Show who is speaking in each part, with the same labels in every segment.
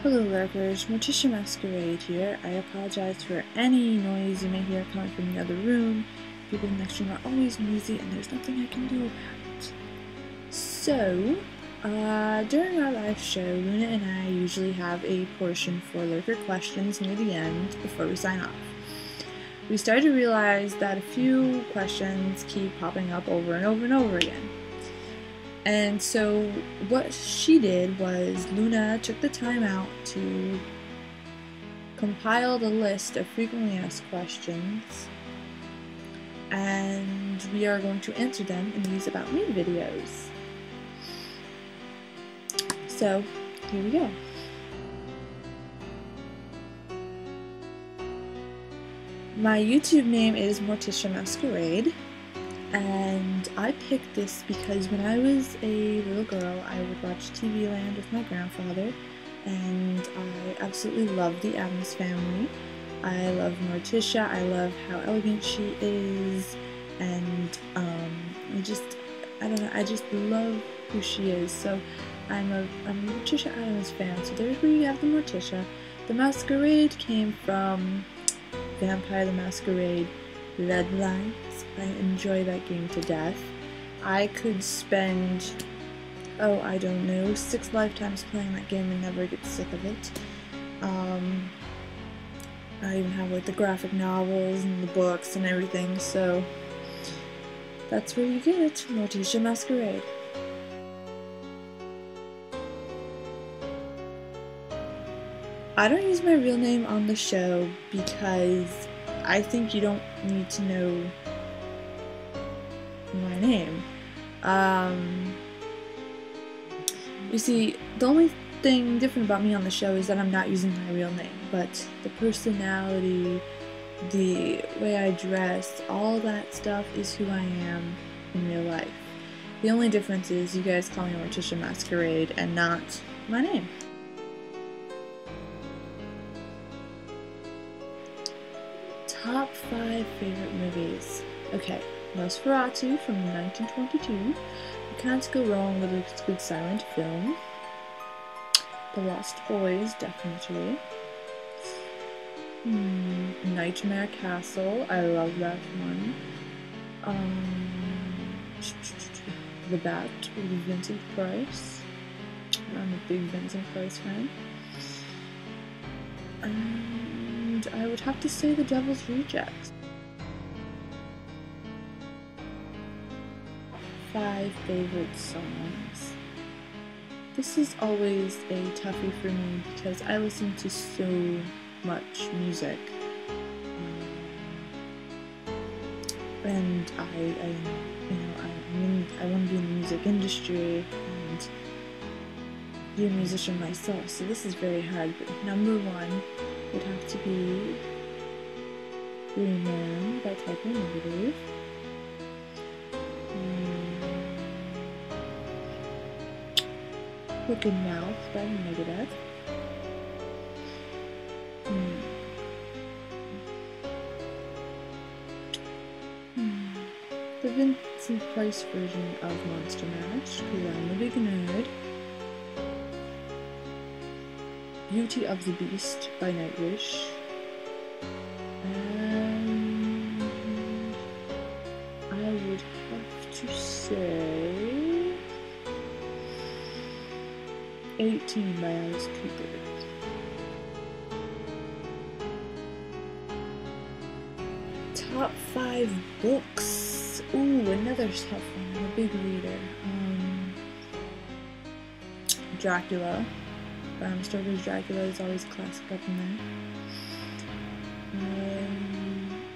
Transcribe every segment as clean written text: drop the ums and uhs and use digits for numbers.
Speaker 1: Hello lurkers, Morticia Masquerade here. I apologize for any noise you may hear coming from the other room. People in the next room are always noisy and there's nothing I can do about it. So, during our live show, Luna and I usually have a portion for lurker questions near the end before we sign off. We started to realize that a few questions keep popping up over and over and over again. And so what she did was Luna took the time out to compile the list of frequently asked questions, and we are going to answer them in these About Me videos. So here we go. My YouTube name is Morticia Masquerade. And I picked this because when I was a little girl, I would watch TV Land with my grandfather, and I absolutely love the Addams Family. I love Morticia, I love how elegant she is, and I don't know, I just love who she is. So I'm a Morticia Addams fan, so there's where you have the Morticia. The Masquerade came from Vampire the Masquerade Bloodlines. I enjoy that game to death. I could spend, I don't know, 6 lifetimes playing that game and never get sick of it. I even have like the graphic novels and the books and everything, so that's where you get it, Morticia Masquerade. I don't use my real name on the show because I think you don't need to know my name. You see, the only thing different about me on the show is that I'm not using my real name, but the personality, the way I dress, all that stuff is who I am in real life. The only difference is you guys call me Morticia Masquerade and not my name. Top 5 favorite movies. Okay, Nosferatu from 1922. You can't go wrong with a good silent film. The Lost Boys, definitely. Nightmare Castle, I love that one. The Bat with Vincent Price. I'm a big Vincent Price fan. I would have to say The Devil's Rejects. 5 favorite songs. This is always a toughie for me because I listen to so much music, and I want to be in the music industry and be a musician myself, so this is very hard, but number 1 would have to be Green Man by Type O Negative. Hook and Mouth by Negative. The Vincent Price version of Monster Mash, because I'm a big nerd. Beauty of the Beast by Nightwish. And I would have to say 18 by Alice Cooper. Top 5 books. Ooh, another tough one. I'm a big reader. Dracula. Bram Stoker's Dracula is always a classic up in there.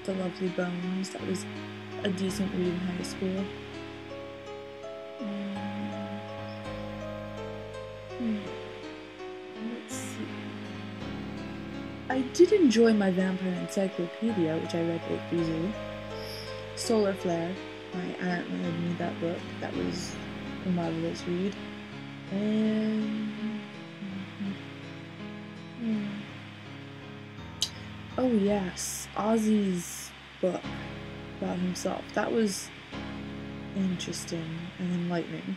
Speaker 1: The Lovely Bones, that was a decent read in high school. Let's see. I did enjoy my Vampire Encyclopedia, which I read like easily. Solar Flare. My aunt read me that book. That was a marvelous read. And oh yes, Ozzy's book about himself. That was interesting and enlightening.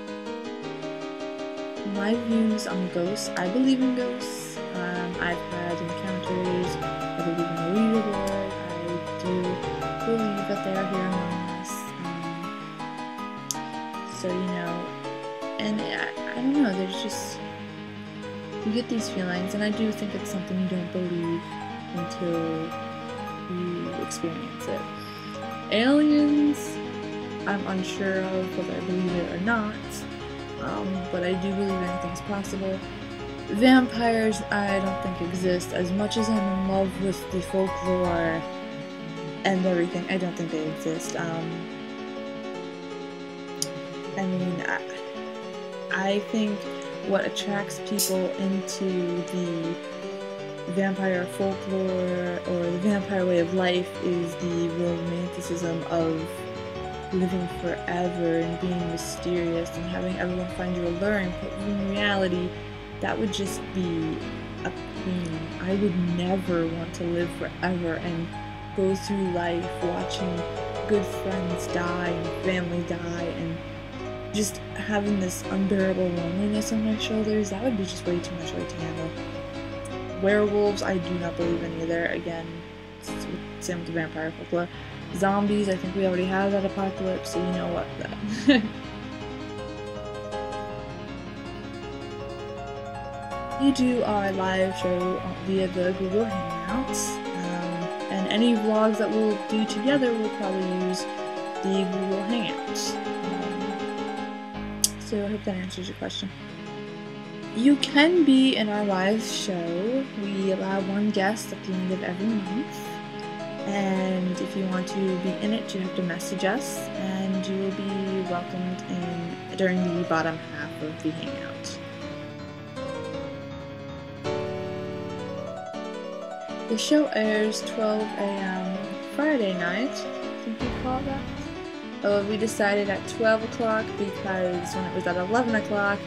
Speaker 1: my views on ghosts. I believe in ghosts. I've had encounters. I believe in the Ouija board. I do believe that they are here among us. So, you know, and I don't know, there's just, you get these feelings, and I do think it's something you don't believe until you experience it. Aliens, I'm unsure of whether I believe it or not, but I do believe anything's possible. Vampires, I don't think exist. As much as I'm in love with the folklore and everything, I don't think they exist. I mean, I think what attracts people into the vampire folklore or the vampire way of life is the romanticism of living forever and being mysterious and having everyone find you alluring, but in reality, that would just be a pain. I would never want to live forever and go through life watching good friends die and family die and just having this unbearable loneliness on my shoulders. That would be just way too much weight to handle. Werewolves, I do not believe in either. Again, same with the vampire folklore. Zombies, I think we already have that apocalypse, so you know what. We do our live show via the Google Hangouts, and any vlogs that we'll do together will probably use the Google Hangouts. So I hope that answers your question. You can be in our live show. We allow one guest at the end of every month. And if you want to be in it, you have to message us, and you will be welcomed in during the bottom half of the Hangout. The show airs 12 a.m. Friday night. I think we call it that. We decided at 12 o'clock because when it was at 11 o'clock,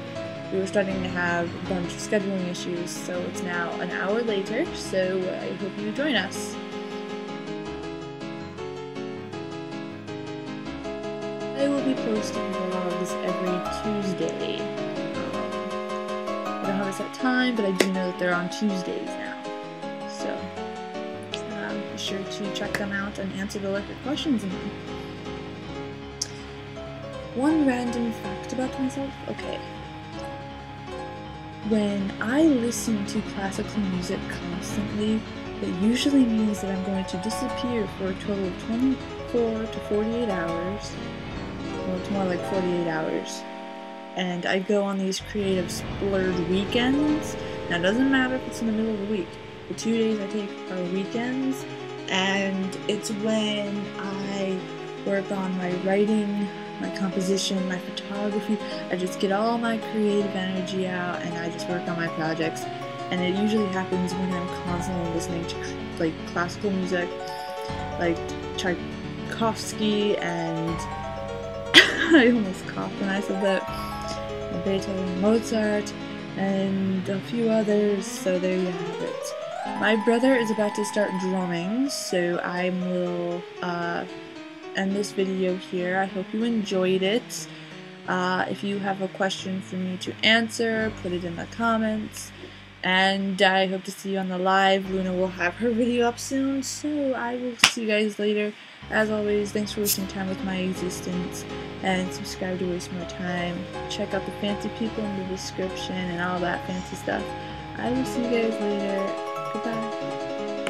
Speaker 1: we were starting to have a bunch of scheduling issues, so it's now an hour later, so I hope you join us. I will be posting vlogs every Tuesday. I don't have a set time, but I do know that they're on Tuesdays now. So, be sure to check them out and answer the liquor questions in them. One random fact about myself? Okay. When I listen to classical music constantly, it usually means that I'm going to disappear for a total of 24 to 48 hours. Well, it's more like 48 hours. And I go on these creative splurge weekends. Now, it doesn't matter if it's in the middle of the week. The 2 days I take are weekends, and it's when I work on my writing, my composition, my photography. I just get all my creative energy out, and I just work on my projects. And it usually happens when I'm constantly listening to like classical music, like Tchaikovsky and I almost coughed when I said that. And Beethoven, Mozart, and a few others. So there you have it. My brother is about to start drumming, so I will end this video here. I hope you enjoyed it. If you have a question for me to answer, put it in the comments. And I hope to see you on the live. Luna will have her video up soon, so I will see you guys later. As always, thanks for wasting time with my existence, and subscribe to waste more time. Check out the fancy people in the description and all that fancy stuff. I will see you guys later. Goodbye.